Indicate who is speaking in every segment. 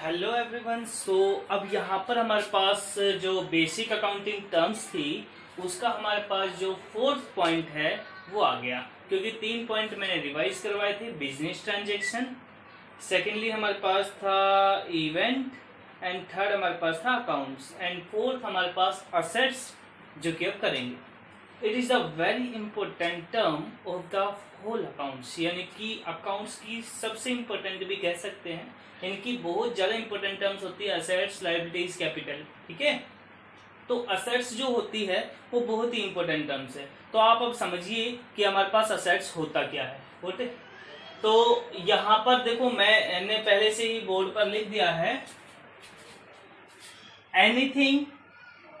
Speaker 1: Hello everyone. सो अब यहाँ पर हमारे पास जो बेसिक अकाउंटिंग टर्म्स थी उसका हमारे पास जो फोर्थ पॉइंट है वो आ गया, क्योंकि 3 पॉइंट मैंने रिवाइज करवाए थे। बिजनेस ट्रांजेक्शन, सेकेंडली हमारे पास था इवेंट, एंड थर्ड हमारे पास था अकाउंट्स, एंड फोर्थ हमारे पास असेट्स, जो कि अब करेंगे। It is the very important term of the whole accounts, यानी कि अकाउंट्स की सबसे इंपॉर्टेंट भी कह सकते हैं। इनकी बहुत ज्यादा इंपॉर्टेंट टर्म्स होती है, असेट्स, लायबिलिटीज, कैपिटल। ठीक है, तो असेट्स जो होती है वो बहुत ही इंपॉर्टेंट टर्म्स है। तो आप अब समझिए कि हमारे पास असेट्स होता क्या है। होते तो यहां पर देखो, मैंने पहले से ही बोर्ड पर लिख दिया है, एनीथिंग,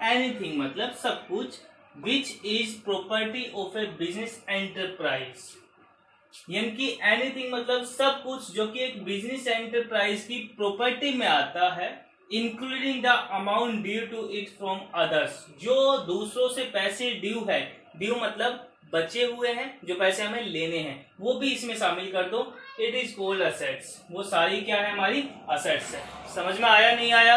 Speaker 1: एनीथिंग मतलब सब कुछ, which is property of A business enterprise. यानी कि एनीथिंग मतलब सब कुछ जो कि एक बिजनेस एंटरप्राइज की प्रॉपर्टी में आता है, including the amount due to it from others. जो दूसरों से पैसे ड्यू है, ड्यू मतलब बचे हुए हैं, जो पैसे हमें लेने हैं, वो भी इसमें शामिल कर दो। It is called assets. वो सारी क्या है, हमारी असेट्स है। समझ में आया नहीं आया?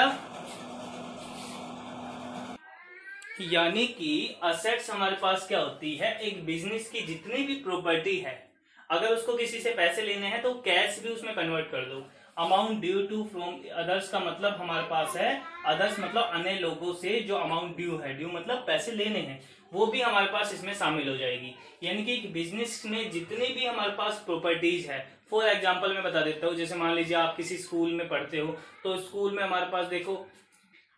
Speaker 1: यानी कि असेट्स हमारे पास क्या होती है, एक बिजनेस की जितनी भी प्रॉपर्टी है, अगर उसको किसी से पैसे लेने हैं तो कैश भी उसमें कन्वर्ट कर दो। Amount due to from others का मतलब हमारे पास है, अदर्स मतलब अन्य लोगों से जो अमाउंट ड्यू है, ड्यू मतलब पैसे लेने हैं, वो भी हमारे पास इसमें शामिल हो जाएगी। यानी कि बिजनेस में जितनी भी हमारे पास प्रॉपर्टीज है, फॉर एग्जाम्पल मैं बता देता हूँ, जैसे मान लीजिए आप किसी स्कूल में पढ़ते हो, तो स्कूल में हमारे पास देखो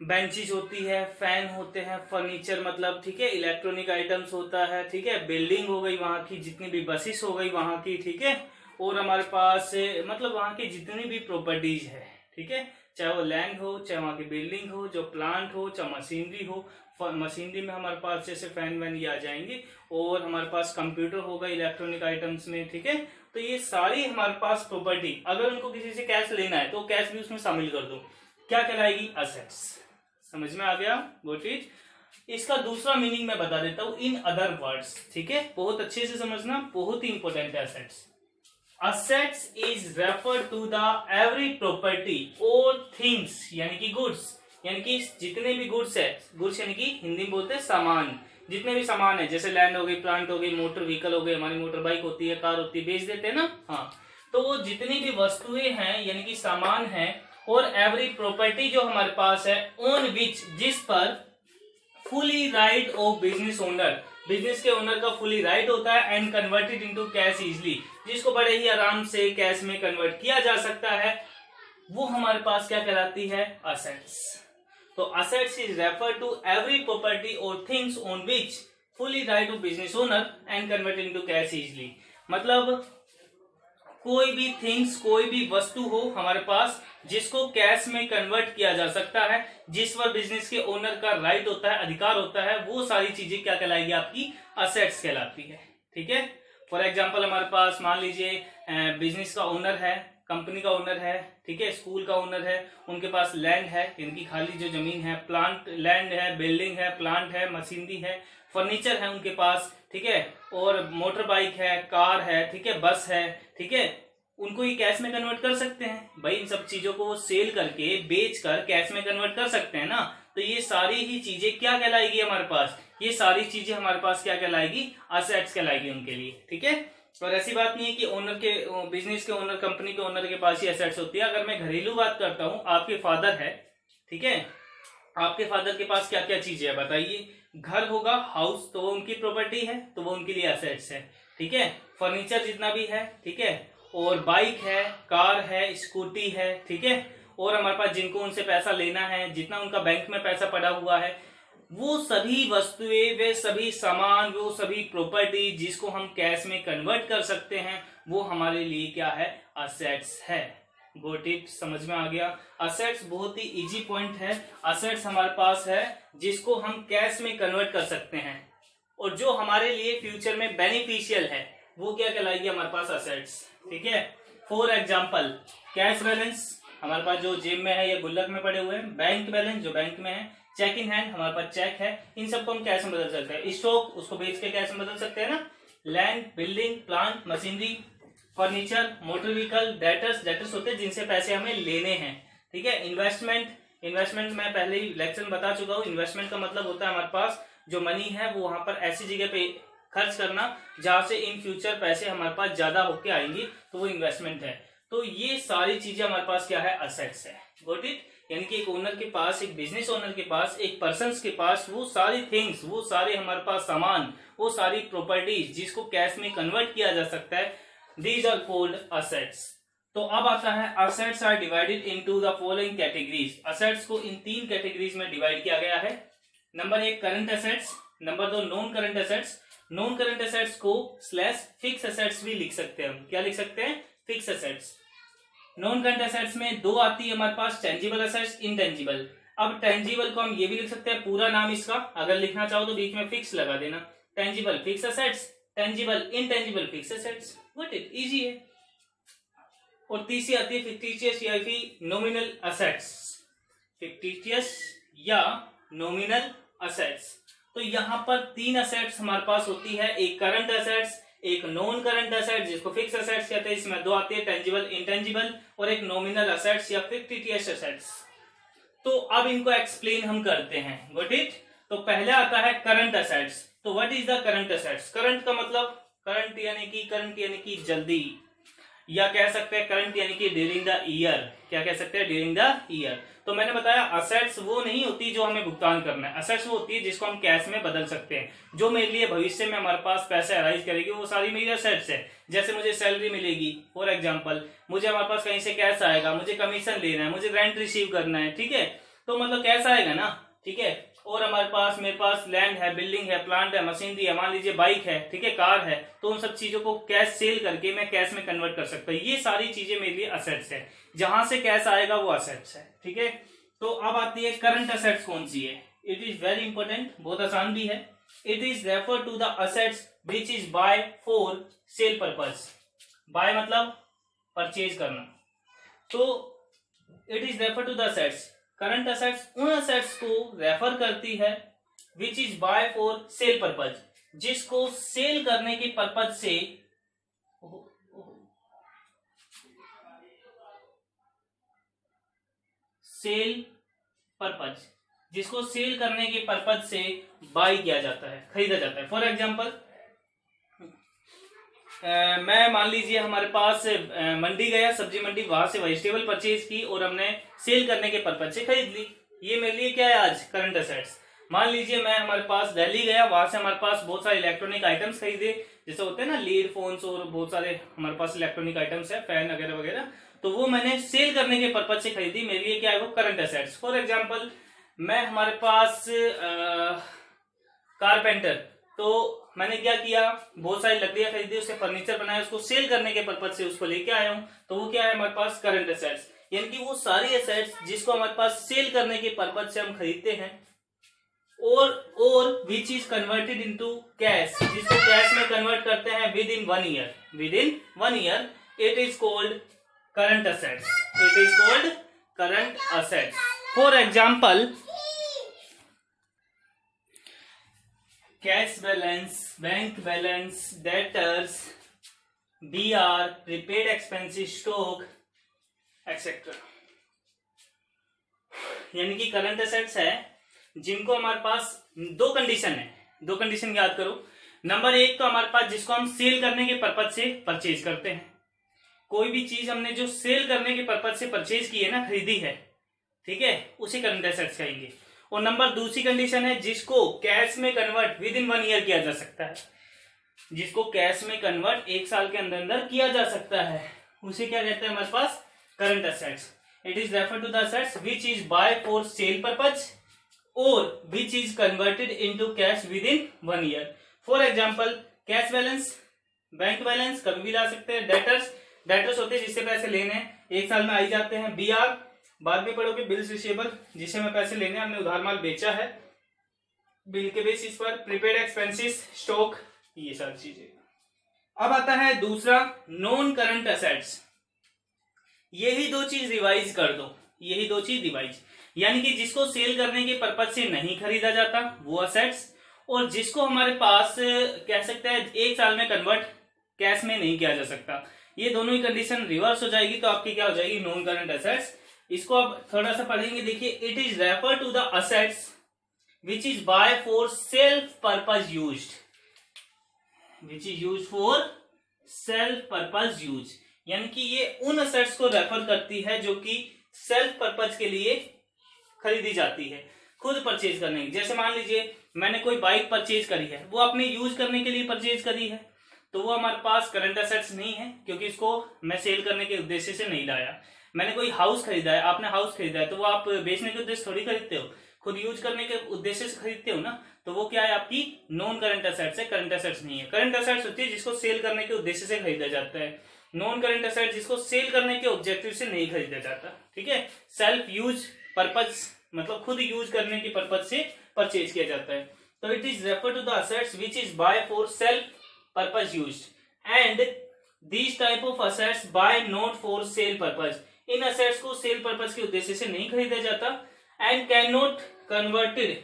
Speaker 1: बेंचेस होती है, फैन होते हैं, फर्नीचर मतलब ठीक है, इलेक्ट्रॉनिक आइटम्स होता है, ठीक है, बिल्डिंग हो गई वहां की, जितनी भी बसेस हो गई वहां की, ठीक है, और हमारे पास मतलब वहां की जितनी भी प्रॉपर्टीज है, ठीक है, चाहे वो लैंड हो, चाहे वहां की बिल्डिंग हो, जो प्लांट हो, चाहे मशीनरी हो। मशीनरी में हमारे पास जैसे फैन वैन ये आ जाएंगे, और हमारे पास कंप्यूटर होगा इलेक्ट्रॉनिक आइटम्स में, ठीक है। तो ये सारी हमारे पास प्रॉपर्टी, अगर उनको किसी से कैश लेना है तो कैश भी उसमें शामिल कर दो, क्या कहलाएगी, असेट्स। समझ में आ गया? Got it. इसका दूसरा मीनिंग मैं बता देता हूं, इन अदर वर्ड्स, ठीक है, बहुत अच्छे से समझना, बहुत ही इंपॉर्टेंट है assets. Assets is refer to the every property और थिंग्स, यानी कि गुड्स, यानी कि जितने भी गुड्स है, गुड्स यानी कि हिंदी में बोलते हैं सामान, जितने भी सामान है, जैसे लैंड हो गई, प्लांट हो गई, मोटर व्हीकल हो गई, हमारी मोटर बाइक होती है, कार होती है, बेच देते हैं ना, हाँ। तो वो जितनी भी वस्तुएं हैं यानी कि सामान है, और एवरी प्रॉपर्टी जो हमारे पास है, ऑन विच, जिस पर fully right of business owner, business के ओनर का फुली राइट होता है, and converted into cash easily, जिसको बड़े ही आराम से कैश में कन्वर्ट किया जा सकता है, वो हमारे पास क्या कहलाती है, असेट्स। तो assets is refer to every property और things on which fully right of business owner and converted into cash easily. मतलब कोई भी थिंग्स, कोई भी वस्तु हो हमारे पास जिसको कैश में कन्वर्ट किया जा सकता है, जिस पर बिजनेस के ओनर का राइट होता है, अधिकार होता है, वो सारी चीजें क्या कहलाएगी, आपकी असेट्स कहलाती है। ठीक है, फॉर एग्जांपल हमारे पास मान लीजिए बिजनेस का ओनर है, कंपनी का ओनर है, ठीक है, स्कूल का ओनर है, उनके पास लैंड है, इनकी खाली जो जमीन है, प्लांट, लैंड है, बिल्डिंग है, प्लांट है, मशीनरी है, फर्नीचर है उनके पास, ठीक है, और मोटर बाइक है, कार है, ठीक है, बस है, ठीक है, उनको ये कैश में कन्वर्ट कर सकते हैं भाई। इन सब चीजों को वो सेल करके, बेच कर कैश में कन्वर्ट कर सकते हैं ना। तो ये सारी ही चीजें क्या कहलाएगी हमारे पास, ये सारी चीजें हमारे पास क्या कहलाएगी, असेट्स कहलाएगी उनके लिए। ठीक है, और ऐसी बात नहीं है कि ओनर के, बिजनेस के ओनर, कंपनी के ओनर के पास ही असेट्स होती है। अगर मैं घरेलू बात करता हूँ, आपके फादर है, ठीक है, आपके फादर के पास क्या क्या चीजें है बताइए। घर होगा, हाउस, तो वो उनकी प्रॉपर्टी है, तो वो उनके लिए असेट्स है। ठीक है, फर्नीचर जितना भी है, ठीक है, और बाइक है, कार है, स्कूटी है, ठीक है, और हमारे पास जिनको उनसे पैसा लेना है, जितना उनका बैंक में पैसा पड़ा हुआ है, वो सभी वस्तुएं, वे सभी सामान, वो सभी प्रॉपर्टी जिसको हम कैश में कन्वर्ट कर सकते हैं, वो हमारे लिए क्या है, असेट्स है। गॉट इट, समझ में आ गया? असेट्स बहुत ही इजी पॉइंट है। असेट्स हमारे पास है जिसको हम कैश में कन्वर्ट कर सकते हैं, और जो हमारे लिए फ्यूचर में बेनिफिशियल है, वो क्या कहलाएगी, हमारे पास असेट्स। ठीक है, फॉर एग्जाम्पल कैश बैलेंस हमारे पास जो जेब में है या गुल्लक में पड़े हुए हैं, बैंक बैलेंस जो बैंक में है, चेक इन हैंड हमारे पास चेक है, इन सबको हम कैश में बदल सकते हैं। स्टॉक, उसको बेच के कैश में बदल सकते हैं ना। Land, building, plant, machinery, furniture, motor vehicle, debtors, debtors होते हैं जिनसे पैसे हमें लेने हैं, ठीक है। इन्वेस्टमेंट मैं पहले ही लेक्चर में बता चुका हूँ। इन्वेस्टमेंट का मतलब होता है हमारे पास जो मनी है वो वहां पर ऐसी जगह पे खर्च करना जहां से इन फ्यूचर पैसे हमारे पास ज्यादा होके आएंगी, तो वो इन्वेस्टमेंट है। तो ये सारी चीजें हमारे पास क्या है, असेट्स है। Got it. यानी कि एक ओनर के पास, एक बिजनेस ओनर के पास, एक पर्सन के पास वो सारी थिंग्स, वो सारे हमारे पास सामान, वो सारी प्रॉपर्टीज जिसको कैश में कन्वर्ट किया जा सकता है, दीज आर कॉल्ड असेट्स। तो अब आता है assets are divided into the following categories. Assets को इन 3 कैटेगरीज में डिवाइड किया गया है। Number 1 current assets, number 2 non current assets. Non current assets को स्लैश फिक्स असेट्स भी लिख सकते हैं हम। क्या लिख सकते हैं, fix assets. Non current assets में 2 आती है हमारे पास, टेंजिबल असेट्स, इनटेंजिबल। अब टेंजिबल को हम ये भी लिख सकते हैं, पूरा नाम इसका, अगर लिखना चाहो तो बीच में फिक्स लगा देना। Tangible fix assets, tangible intangible fix assets. What it, easy है। और तीसरी आती है फिक्टिशियस या फिर नॉमिनल असेट्स। फिक्टिशियस या नॉमिनल असेट्स। तो यहां पर 3 असेट्स हमारे पास होती है, एक करंट असेट्स, एक नॉन करंट असेट्स जिसको फिक्स असेट्स कहते हैं, इसमें 2 आती है, टेंजिबल इंटेंजिबल, और एक नॉमिनल असेट्स या फिक्टिशियस असेट्स। तो अब इनको एक्सप्लेन हम करते हैं। Got it. तो पहले आता है करंट असेट्स। तो what is the current assets. Current का मतलब करंट यानी कि जल्दी, या कह सकते हैं करंट यानी कि ड्यूरिंग द ईयर। क्या कह सकते हैं, ड्यूरिंग द ईयर। तो मैंने बताया असेट्स वो नहीं होती जो हमें भुगतान करना है, असेट्स वो होती है जिसको हम कैश में बदल सकते हैं, जो मेरे लिए भविष्य में हमारे पास पैसे अराइज करेगी, वो सारी मेरी असेट्स है। जैसे मुझे सैलरी मिलेगी फॉर एग्जांपल, मुझे हमारे पास कहीं से कैश आएगा, मुझे कमीशन लेना है, मुझे रेंट रिसीव करना है, ठीक है, तो मतलब कैश आएगा ना, ठीक है। और हमारे पास, मेरे पास लैंड है, बिल्डिंग है, प्लांट है, मशीनरी है, मान लीजिए बाइक है, ठीक है, कार है, तो उन सब चीजों को कैश सेल करके मैं कैश में कन्वर्ट कर सकता हूँ। ये सारी चीजें मेरे लिए असेट्स है, जहां से कैश आएगा वो असेट्स है, ठीक है। तो अब आती है करंट असेट्स कौन सी है। इट इज वेरी इंपॉर्टेंट, बहुत आसान भी है। It is refer to the assets which is buy for sale purpose. Buy मतलब परचेज करना। तो it is refer to the assets, current assets उन असेट्स को रेफर करती है which is buy for sale purpose, जिसको सेल करने के पर्पज से सेल पर्पज, जिसको सेल करने के पर्पज से बाय किया जाता है, खरीदा जाता है। फॉर एग्जांपल मैं मान लीजिए हमारे पास मंडी गया, सब्जी मंडी, वहां से वेजिटेबल परचेज की और हमने सेल करने के पर्पज से खरीद ली। ये मेरे लिए क्या है आज, करंट असेट्स। मान लीजिए मैं हमारे पास दिल्ली गया, वहां से हमारे पास बहुत सारे इलेक्ट्रॉनिक आइटम्स खरीदे, जैसे होते हैं ना लीड फोन्स, और बहुत सारे हमारे पास इलेक्ट्रॉनिक आइटम्स है, फैन वगैरह वगैरह, तो वो मैंने सेल करने के पर्पज से खरीदी, मेरे लिए क्या है वो करंट असेट्स। फॉर एग्जाम्पल मैं हमारे पास कारपेंटर, तो मैंने क्या किया, बहुत सारी लकड़ियां खरीदी, उससे फर्नीचर बनाया, उसको सेल करने के पर्पज से उसको लेके आया हूं, तो वो क्या है हमारे पास करंट असेट्स। यानी कि वो सारी असेट्स जिसको हमारे पास सेल करने के पर्पज से हम खरीदते हैं, और which is converted into cash, जिसको कैश में कन्वर्ट करते हैं with in 1 year, with in 1 year, it is called current assets, it is called current assets. For example cash balance, bank balance, debtors, BR, prepaid expensive stock etcetera. यानी कि current assets है जिनको हमारे पास 2 condition है, 2 condition याद करो। Number 1 तो हमारे पास जिसको हम सेल करने के पर्पज से परचेज करते हैं, कोई भी चीज हमने जो सेल करने के पर्पज से परचेज की है ना, खरीदी है, ठीक है, उसे करंट एसेट्स कहेंगे। और नंबर दूसरी कंडीशन है जिसको कैश में कन्वर्ट विद इन 1 ईयर किया जा सकता है, जिसको कैश में कन्वर्ट 1 साल के अंदर अंदर किया जा सकता है, उसे क्या कहते हैं हमारे पास current assets. It is refer to the assets which is buy for sale purpose और which is converted into cash within 1 year. For example cash balance, bank balance कभी भी ला सकते हैं। डेटर्स, डेटर्स होते हैं जिससे पैसे लेने 1 साल में आई जाते हैं। BR बाद में पढ़ोगे, बिल्स रिसीवेबल, जिसे मैं पैसे लेने, हमने उधार माल बेचा है बिल के बेसिस पर। प्रीपेड एक्सपेंसिस स्टॉक, ये सारी चीजें। अब आता है दूसरा नॉन करंट असेट्स। यही 2 चीज रिवाइज कर दो, यही 2 चीज रिवाइज, यानी कि जिसको सेल करने के पर्पज से नहीं खरीदा जाता वो असेट्स, और जिसको हमारे पास कह सकते हैं 1 साल में कन्वर्ट कैश में नहीं किया जा सकता। ये दोनों ही कंडीशन रिवर्स हो जाएगी तो आपकी क्या हो जाएगी, नॉन करंट असेट्स इसको अब थोड़ा सा पढ़ेंगे, देखिए it is refer to the assets which is buy for self purpose used, which is use for self purpose use, यानी कि ये उन असेट्स को रेफर करती है जो कि सेल्फ पर्पज के लिए खरीदी जाती है, खुद परचेज करने की। जैसे मान लीजिए मैंने कोई बाइक परचेज करी है, वो अपने यूज करने के लिए परचेज करी है, तो वो हमारे पास करंट असेट्स नहीं है क्योंकि इसको मैं सेल करने के उद्देश्य से नहीं लाया। मैंने कोई हाउस खरीदा है, आपने हाउस खरीदा है, तो वो आप बेचने के उद्देश्य थोड़ी खरीदते हो, खुद यूज करने के उद्देश्य से खरीदते हो ना, तो वो क्या है आपकी नॉन करंट असेट्स है, करंट असेट्स नहीं है। करंट असेट्स होती है जिसको सेल करने के उद्देश्य से खरीदा जाता है, नॉन करंट असेट जिसको सेल करने के ऑब्जेक्टिव से नहीं खरीदा जाता। ठीक है, सेल्फ यूज पर्पज मतलब खुद यूज करने के पर्पज से परचेज किया जाता है। तो it is refer to the assets which is buy for self purpose used and these type of assets buy not for sale purpose. इन असेट्स को सेल पर्पज के उद्देश्य से नहीं खरीदा जाता and can not converted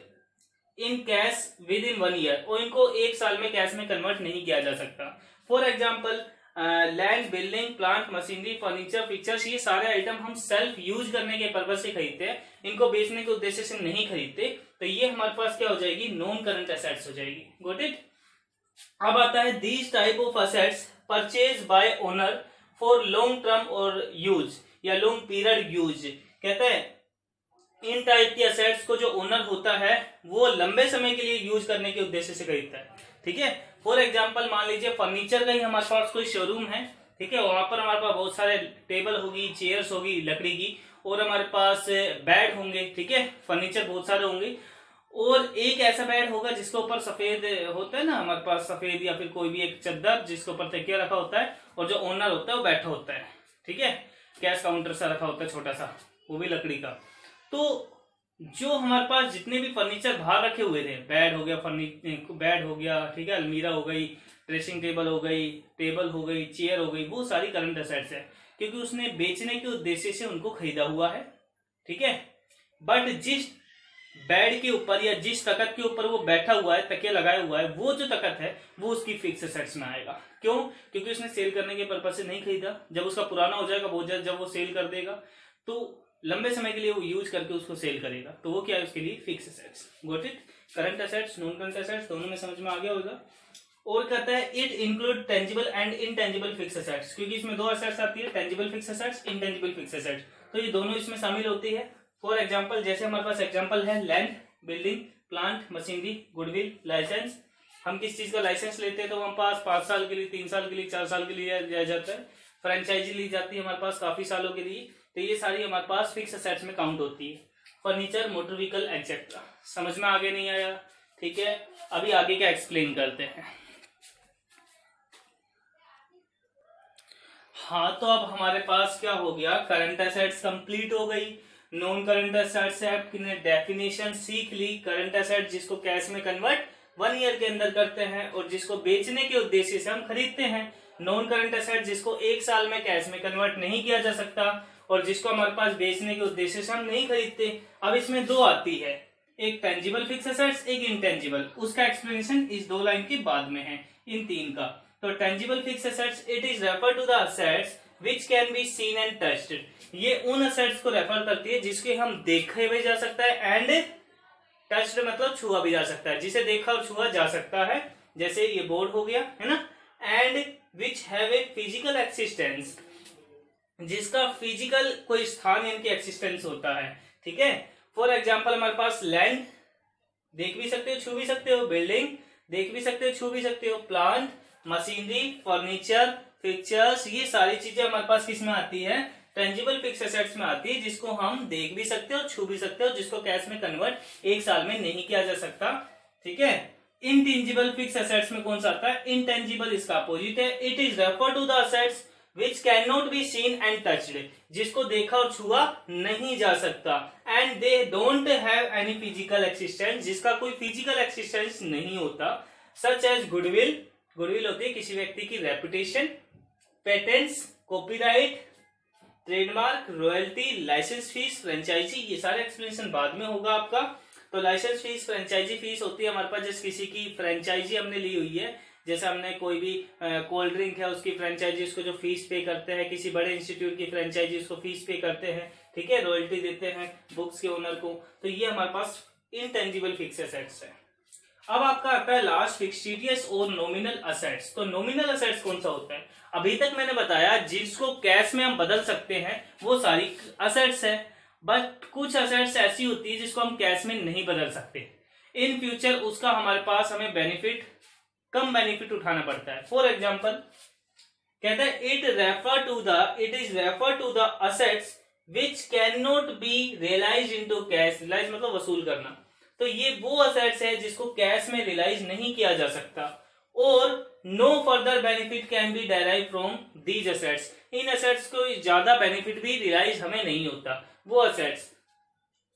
Speaker 1: in cash within 1 year, और इनको 1 साल में कैश में कन्वर्ट नहीं किया जा सकता। For example land, building, plant, machinery, furniture, pictures, ये सारे आइटम हम सेल्फ यूज करने के पर्पज से खरीदते हैं, इनको बेचने के उद्देश्य से नहीं खरीदते, तो ये हमारे पास क्या हो जाएगी, नॉन करंट एसेट्स हो जाएगी। Got it. अब आता है these type of assets purchase by owner for long term और यूज या लॉन्ग पीरियड यूज। कहते हैं इन टाइप की असेट्स को जो ओनर होता है वो लंबे समय के लिए यूज करने के उद्देश्य से खरीदता है। ठीक है, फॉर एग्जांपल मान लीजिए फर्नीचर का ही हमारे पास कोई शोरूम है, ठीक है, वहां पर हमारे पास बहुत सारे टेबल होगी, चेयर्स होगी लकड़ी की, और हमारे पास बेड होंगे, ठीक है, फर्नीचर बहुत सारे होंगे, और एक ऐसा बेड होगा जिसके ऊपर सफेद होता है ना, हमारे पास सफेद या फिर कोई भी एक चद्दर जिसके ऊपर तकिया रखा होता है, और जो ओनर होता है वो बैठा होता है। ठीक है, कैश काउंटर सा रखा होता है छोटा सा, वो भी लकड़ी का। तो जो हमारे पास जितने भी फर्नीचर बाहर रखे हुए थे, बेड हो गया, बेड हो गया, ठीक है, अलमीरा हो गई, ड्रेसिंग टेबल हो गई, टेबल हो गई, चेयर हो गई, वो सारी करंट असेट्स है क्योंकि उसने बेचने के उद्देश्य से उनको खरीदा हुआ है। ठीक है, बट जिस बेड के ऊपर या जिस तखत के ऊपर वो बैठा हुआ है, तकिया लगाया हुआ है, वो जो तखत है वो उसकी फिक्स असेट्स में आएगा। क्यों? क्योंकि उसने सेल करने के पर्पज से नहीं खरीदा। जब उसका पुराना हो जाएगा, बहुत जल्द जब वो सेल कर देगा तो लंबे समय के लिए वो यूज करके उसको सेल करेगा, तो वो क्या है उसके लिए fix assets. Got it. Current assets, non current assets दोनों में समझ में आ गया होगा। और कहता है it include tangible and intangible fix assets, क्योंकि इसमें 2 असेट्स आती है, tangible fix assets, intangible fix assets, तो ये दोनों इसमें शामिल होती है। फॉर एग्जाम्पल जैसे हमारे पास एग्जाम्पल है land, building, plant, machinery, goodwill, licence. हम किस चीज का लाइसेंस लेते हैं तो हमारे पास 5 साल के लिए, 3 साल के लिए, 4 साल के लिए लिया जाता है। फ्रेंचाइजी ली जाती है हमारे पास काफी सालों के लिए, तो ये सारी हमारे पास फिक्स असेट्स में काउंट होती है। Furniture, motor vehicle etcetera. समझ में आगे नहीं आया? ठीक है, अभी आगे क्या एक्सप्लेन करते हैं। हाँ, तो अब हमारे पास क्या हो गया, करंट असेट्स कंप्लीट हो गई। नॉन करंट असेट्स ने डेफिनेशन सीख ली। करंट असेट जिसको कैश में कन्वर्ट 1 ईयर के अंदर करते हैं और जिसको बेचने के उद्देश्य से हम खरीदते हैं। नॉन करंट असेट जिसको 1 साल में कैश में कन्वर्ट नहीं किया जा सकता और जिसको हमारे पास बेचने के उद्देश्य से हम नहीं खरीदते। अब इसमें 2 आती है, एक टेंजिबल फिक्स असेट्स, एक इनटेंजिबल। उसका एक्सप्लेनेशन इस 2 लाइन के बाद में है, इन 3 का। तो tangible fix assets, it is refer to the assets which can be seen and touched. ये उन असेट्स को रेफर करती है जिसके हम देखे भी जा सकता है एंड टच्ड मतलब छुआ भी जा सकता है, जिसे देखा और छुआ जा सकता है। जैसे ये बोर्ड हो गया है ना, and which have a physical existence, जिसका फिजिकल कोई स्थान इनकी एक्सिस्टेंस होता है। ठीक है, फॉर एग्जाम्पल हमारे पास लैंड देख भी सकते हो, छू भी सकते हो, बिल्डिंग देख भी सकते हो, छू भी सकते हो, प्लांट, मशीनरी, फर्नीचर, पिक्चर्स, ये सारी चीजें हमारे पास किस में आती है, टेंजिबल फिक्स असेट्स में आती है, जिसको हम देख भी सकते हो, छू भी सकते हो, जिसको कैश में कन्वर्ट 1 साल में नहीं किया जा सकता। ठीक है, इनटेंजिबल फिक्स असेट्स में कौन सा आता है, इनटेंजिबल, इसका अपोजिट है। It is refer to the assets which can not be seen and touched, जिसको देखा और छुआ नहीं जा सकता, and they don't have any physical existence, जिसका कोई फिजिकल एक्सिस्टेंस नहीं होता। सच एज गुडविल, गुडविल होती है किसी व्यक्ति की reputation, patents, copyright, trademark, royalty, licence fees, franchisee, ये सारे एक्सप्लेनेशन बाद में होगा आपका। तो लाइसेंस फीस, फ्रेंचाइजी फीस होती है हमारे पास, जैसे किसी की फ्रेंचाइजी हमने ली हुई है, जैसे हमने कोई भी कोल्ड ड्रिंक है उसकी फ्रेंचाइजीज को जो फीस पे करते हैं, किसी बड़े इंस्टीट्यूट की फ्रेंचाइजीज को फीस पे करते हैं, ठीक है, रॉयल्टी देते हैं बुक्स के ओनर को, तो ये हमारे पास इनटेंजिबल फिक्स एसेट्स है। अब आपका आता है लास्ट फिक्सटिशियस और नॉमिनल असेट्स। तो नॉमिनल असेट्स कौन सा होता है? अभी तक मैंने बताया जिसको कैश में हम बदल सकते हैं वो सारी असेट्स है, बट कुछ असेट्स ऐसी होती है जिसको हम कैश में नहीं बदल सकते। इन फ्यूचर उसका हमारे पास हमें बेनिफिट, कम बेनिफिट उठाना पड़ता है। फॉर एग्जाम्पल कहता है it is refer to the assets which can not be realise into cash. Realise मतलब वसूल करना। तो ये वो असेट्स है जिसको कैश में रियलाइज नहीं किया जा सकता, और no further benefit can be derive from these assets. इन असेट्स को ज्यादा बेनिफिट भी रियलाइज हमें नहीं होता। वो असेट्स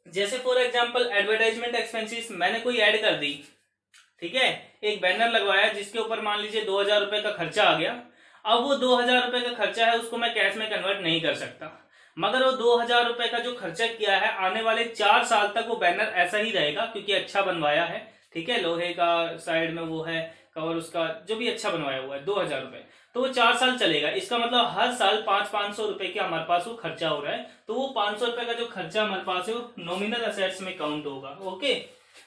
Speaker 1: जैसे फॉर एग्जांपल एडवर्टाइजमेंट एक्सपेंसेस, मैंने कोई ऐड कर दी, ठीक है, एक बैनर लगवाया जिसके ऊपर मान लीजिए 2000 रुपए का खर्चा आ गया। अब वो 2000 रुपए का खर्चा है उसको मैं कैश में कन्वर्ट नहीं कर सकता, मगर वो 2000 रुपए का जो खर्चा किया है आने वाले 4 साल तक वो बैनर ऐसा ही रहेगा, क्योंकि अच्छा बनवाया है, ठीक है, लोहे का साइड में वो है कवर, उसका जो भी अच्छा बनवाया हुआ है 2000 रुपए, तो वो 4 साल चलेगा। इसका मतलब हर साल 500 रुपए के हमारे पास वो खर्चा हो रहा है, तो वो 500 रुपए का जो खर्चा हमारे पास है वो नॉमिनल असेट्स में काउंट होगा। ओके,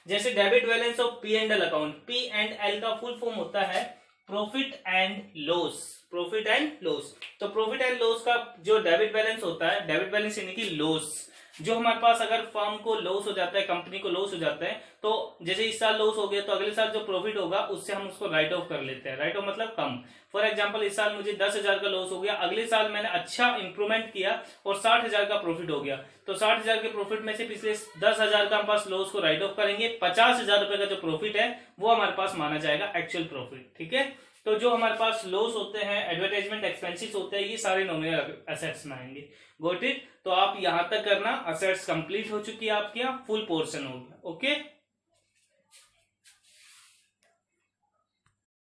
Speaker 1: जैसे debit balance of P&L account, P&L का फुल फॉर्म होता है profit and loss. Profit and loss, तो प्रॉफिट एंड लॉस का जो डेबिट बैलेंस होता है, डेबिट बैलेंस यानी कि लॉस, जो हमारे पास अगर फर्म को लॉस हो जाता है, कंपनी को लॉस हो जाता है, तो जैसे इस साल लॉस हो गया तो अगले साल जो प्रॉफिट होगा उससे हम उसको राइट ऑफ कर लेते हैं। राइट ऑफ मतलब कम। फॉर एग्जांपल इस साल मुझे 10,000 का लॉस हो गया, अगले साल मैंने अच्छा इंप्रूवमेंट किया और 60,000 का प्रॉफिट हो गया, तो 60,000 के प्रॉफिट में से पिछले 10,000 का हम पास लॉस को राइट ऑफ करेंगे। 50,000 रुपए का जो प्रॉफिट है वो हमारे पास माना जाएगा एक्चुअल प्रॉफिट, ठीक है। तो जो हमारे पास लॉस होते हैं, एडवर्टाइजमेंट एक्सपेंसेस होते हैं, ये सारे नॉमिनल असेट्स में आएंगे। Got it? तो आप यहां तक करना, असेट्स कंप्लीट हो चुकी है आपकी, फुल पोर्शन हो गया। ओके।